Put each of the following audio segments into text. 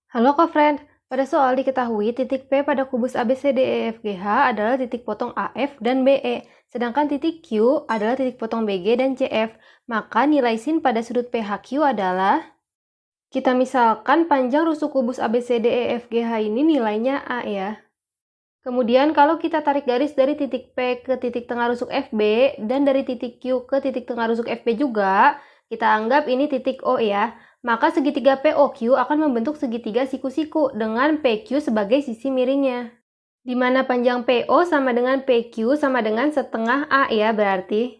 Halo Kak Friend, pada soal diketahui titik P pada kubus ABCDEFGH adalah titik potong AF dan BE, sedangkan titik Q adalah titik potong BG dan CF. Maka nilai sin pada sudut PHQ adalah, kita misalkan panjang rusuk kubus ABCDEFGH ini nilainya A ya. Kemudian kalau kita tarik garis dari titik P ke titik tengah rusuk FB dan dari titik Q ke titik tengah rusuk FB juga, kita anggap ini titik O ya. Maka segitiga POQ akan membentuk segitiga siku-siku dengan PQ sebagai sisi miringnya. Di mana panjang PO sama dengan PQ sama dengan setengah A ya berarti.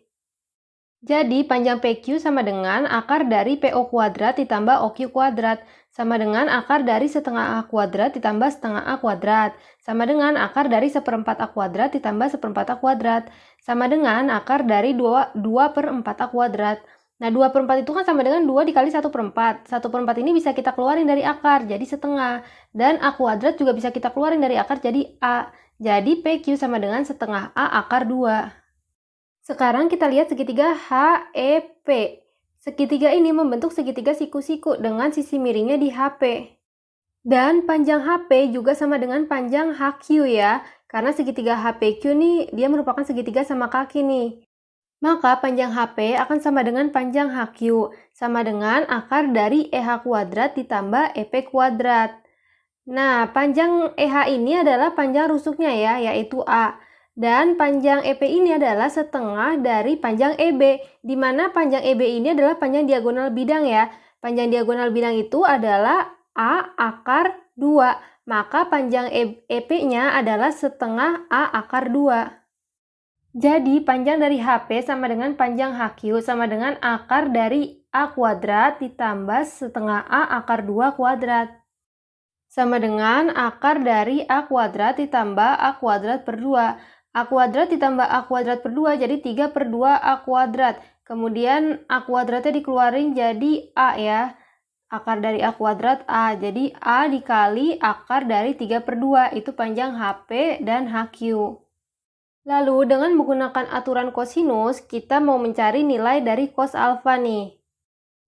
Jadi panjang PQ sama dengan akar dari PO kuadrat ditambah OQ kuadrat sama dengan akar dari setengah A kuadrat ditambah setengah A kuadrat sama dengan akar dari seperempat A kuadrat ditambah seperempat A kuadrat sama dengan akar dari 2 per 4 A kuadrat. Nah 2 per 4 itu kan sama dengan 2 dikali 1 per 4. 1 per 4 ini bisa kita keluarin dari akar jadi setengah. Dan A kuadrat juga bisa kita keluarin dari akar jadi A. Jadi PQ sama dengan setengah A akar 2. Sekarang kita lihat segitiga HEP. Segitiga ini membentuk segitiga siku-siku dengan sisi miringnya di HP. Dan panjang HP juga sama dengan panjang HQ ya. Karena segitiga HPQ nih, dia merupakan segitiga sama kaki nih. Maka panjang HP akan sama dengan panjang HQ. Sama dengan akar dari EH kuadrat ditambah EP kuadrat. Nah, panjang EH ini adalah panjang rusuknya ya, yaitu A. Dan panjang EP ini adalah setengah dari panjang EB, di mana panjang EB ini adalah panjang diagonal bidang ya. Panjang diagonal bidang itu adalah A akar 2, maka panjang EP-nya adalah setengah A akar 2. Jadi, panjang dari HP sama dengan panjang HQ sama dengan akar dari A kuadrat ditambah setengah A akar 2 kuadrat. Sama dengan akar dari A kuadrat ditambah A kuadrat per 2. A kuadrat ditambah A kuadrat per 2 jadi 3 per 2 A kuadrat. Kemudian A kuadratnya dikeluarin jadi A ya. Akar dari A kuadrat A. Jadi A dikali akar dari 3 per 2. Itu panjang HP dan HQ. Lalu dengan menggunakan aturan kosinus, kita mau mencari nilai dari cos alfa nih.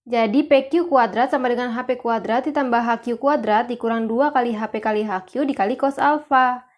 Jadi PQ kuadrat sama dengan HP kuadrat ditambah HQ kuadrat dikurang 2 kali HP kali HQ dikali cos alfa.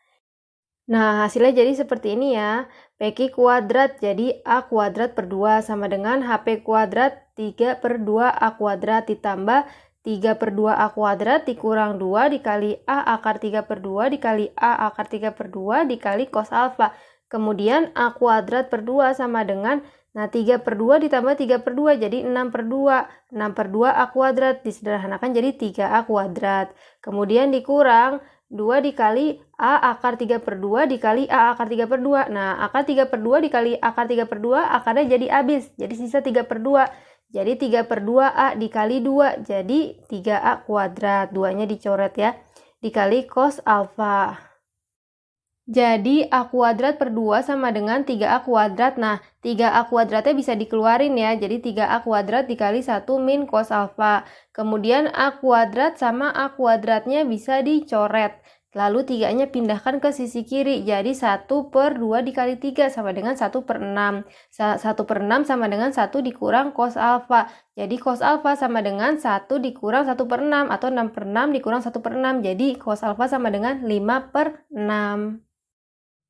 Nah, hasilnya jadi seperti ini ya. PQ kuadrat jadi A kuadrat per 2 sama dengan HP kuadrat 3 per 2 A kuadrat ditambah 3 per 2 A kuadrat dikurang 2 dikali A akar 3 per 2 dikali A akar 3 per 2 dikali cos alfa. Kemudian A kuadrat per 2 sama dengan, nah 3 per 2 ditambah 3 per 2 jadi 6 per 2. 6 per 2 A kuadrat disederhanakan jadi 3A kuadrat. Kemudian dikurang 2 dikali A akar 3 per 2 dikali A akar 3 per 2. Nah, akar 3 per 2 dikali akar 3 per 2 akarnya jadi habis. Jadi sisa 3 per 2. Jadi 3 per 2 A dikali 2 jadi 3A kuadrat. 2-nya dicoret ya. Dikali cos alfa. Jadi A kuadrat per 2 sama dengan 3A kuadrat. Nah, 3A kuadratnya bisa dikeluarin ya. Jadi 3A kuadrat dikali 1 min cos alfa. Kemudian A kuadrat sama A kuadratnya bisa dicoret. Lalu 3-nya pindahkan ke sisi kiri. Jadi 1 per 2 dikali 3 sama dengan 1 per 6. 1 per 6 sama dengan 1 dikurang cos alfa. Jadi cos alfa sama dengan 1 dikurang 1 per 6 atau 6 per 6 dikurang 1 per 6. Jadi cos alfa sama dengan 5 per 6.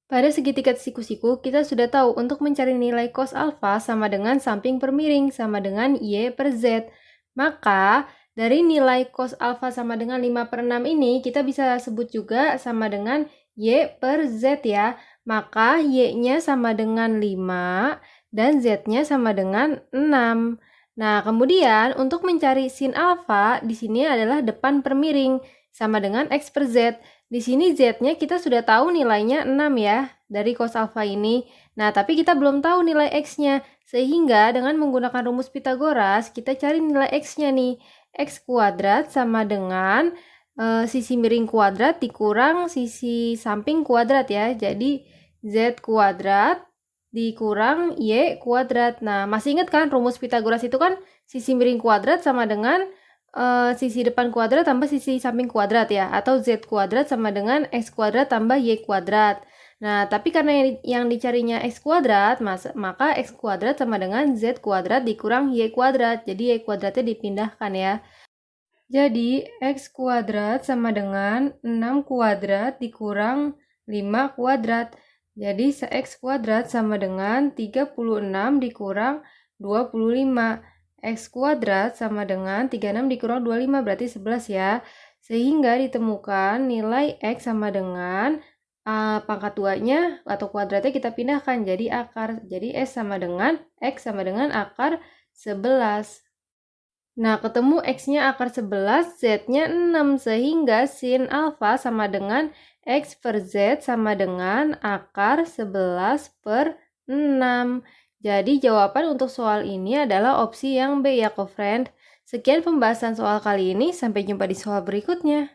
Pada segitiga siku-siku, kita sudah tahu untuk mencari nilai cos alfa sama dengan samping per miring sama dengan Y per Z. Maka, dari nilai cos alfa sama dengan 5 per 6 ini, kita bisa sebut juga sama dengan Y per Z ya. Maka, Y-nya sama dengan 5 dan Z-nya sama dengan 6. Nah, kemudian untuk mencari sin alfa, di sini adalah depan per miring sama dengan X per Z. Di sini Z-nya kita sudah tahu nilainya 6 ya, dari cos alfa ini. Nah, tapi kita belum tahu nilai X-nya. Sehingga dengan menggunakan rumus Pitagoras, kita cari nilai X-nya nih. X kuadrat sama dengan sisi miring kuadrat dikurang sisi samping kuadrat ya. Jadi, Z kuadrat dikurang Y kuadrat. Nah, masih ingat kan rumus Pitagoras itu kan sisi miring kuadrat sama dengan sisi depan kuadrat tambah sisi samping kuadrat ya, atau Z kuadrat sama dengan X kuadrat tambah Y kuadrat. Nah, tapi karena yang dicarinya X kuadrat, maka X kuadrat sama dengan Z kuadrat dikurang Y kuadrat. Jadi Y kuadratnya dipindahkan ya. Jadi, X kuadrat sama dengan 6 kuadrat dikurang 5 kuadrat. Jadi, X kuadrat sama dengan 36 dikurang 25. X kuadrat sama dengan 36 dikurang 25, berarti 11 ya. Sehingga ditemukan nilai X sama dengan pangkat 2-nya atau kuadratnya kita pindahkan jadi akar. Jadi, X sama dengan akar 11. Nah, ketemu X-nya akar 11, Z-nya 6, sehingga sin alfa sama dengan X per Z sama dengan akar 11 per 6. Jadi, jawaban untuk soal ini adalah opsi yang B ya, co-friend. Sekian pembahasan soal kali ini, sampai jumpa di soal berikutnya.